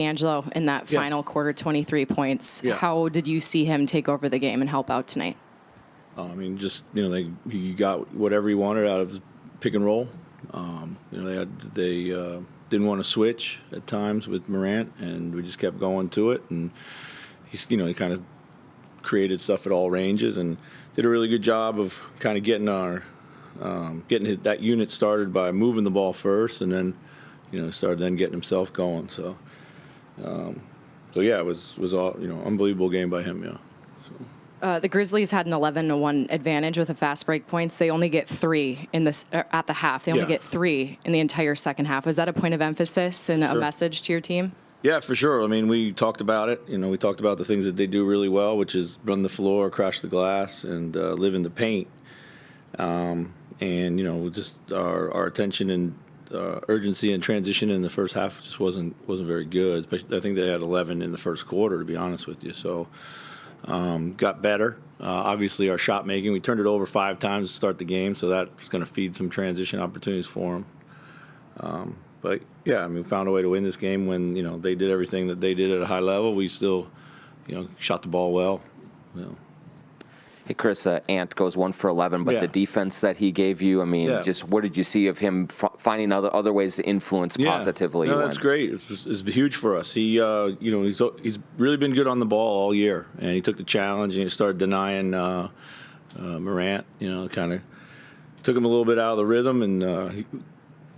Angelo in that final quarter, 23 points. Yeah. How did you see him take over the game and help out tonight? I mean, just, he got whatever he wanted out of his pick and roll. They didn't want to switch at times with Morant, and we just kept going to it. And he kind of created stuff at all ranges and did a really good job of kind of getting that unit started by moving the ball first, and then started then getting himself going. So yeah, it was all unbelievable game by him. Yeah. The Grizzlies had an 11-1 advantage with the fast break points. They only get 3 in this at the half. They only get 3 in the entire second half. Was that a point of emphasis and a message to your team? Yeah, for sure. I mean, we talked about it. We talked about the things that they do really well, which is run the floor, crash the glass, and live in the paint. Just our attention and urgency and transition in the first half just wasn't very good. I think they had 11 in the first quarter, to be honest with you. So got better. Obviously, our shot making, we turned it over 5 times to start the game, so that's going to feed some transition opportunities for them. But yeah, we found a way to win this game when they did everything that they did at a high level. We still shot the ball well. Hey, Chris, Anth goes 1 for 11, but the defense that he gave you, just what did you see of him finding other ways to influence positively? No, that's great. It's kind for us. He, he's really been good on the ball all year, and he took the challenge and he started denying Morant. Kind of took him a little bit out of the rhythm, and he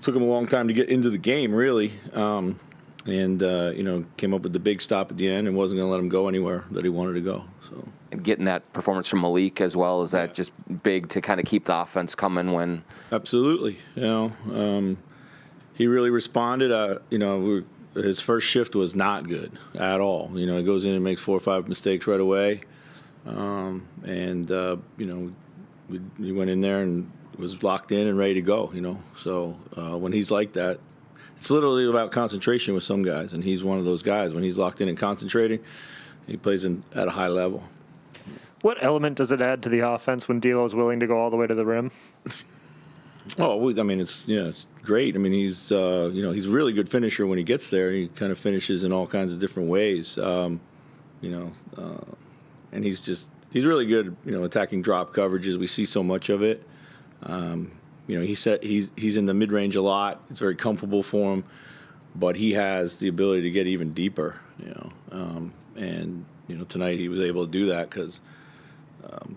took him a long time to get into the game, really. Came up with the big stop at the end and wasn't going to let him go anywhere that he wanted to go. So. And getting that performance from Malik as well, is that just big to kind of keep the offense coming when? Absolutely. He really responded. His first shift was not good at all. He goes in and makes 4 or 5 mistakes right away. He went in there and was locked in and ready to go, So when he's like that, it's literally about concentration with some guys, and he's one of those guys. When he's locked in and concentrating, he plays at a high level. What element does it add to the offense when D'Lo is willing to go all the way to the rim? It's great. he's he's a really good finisher when he gets there. He kind of finishes in all kinds of different ways. And he's really good. Attacking drop coverages. We see so much of it. He's in the mid range a lot. It's very comfortable for him, but he has the ability to get even deeper. Tonight he was able to do that because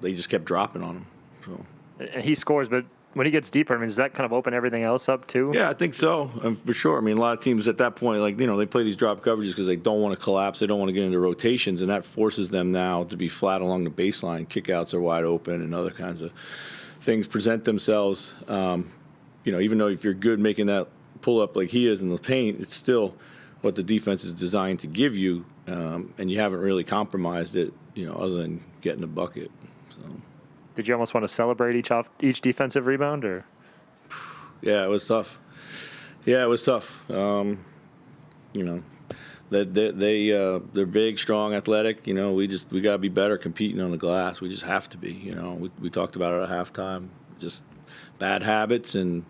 they just kept dropping on him. So. And he scores, but when he gets deeper, does that kind of open everything else up too? Yeah, I think so, for sure. A lot of teams at that point, they play these drop coverages because they don't want to collapse, they don't want to get into rotations, and that forces them now to be flat along the baseline. Kickouts are wide open, and other kinds of things present themselves. Even though if you're good making that pull up like he is in the paint, it's still what the defense is designed to give you, and you haven't really compromised it, other than getting a bucket. So. Did you almost want to celebrate each defensive rebound, or? Yeah, it was tough. They're big, strong, athletic. We got to be better competing on the glass. We just have to be. We talked about it at halftime. Just bad habits and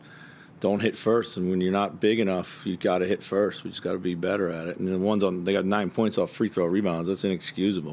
don't hit first. And when you're not big enough, you got to hit first. We just got to be better at it. And then they got 9 points off free throw rebounds. That's inexcusable.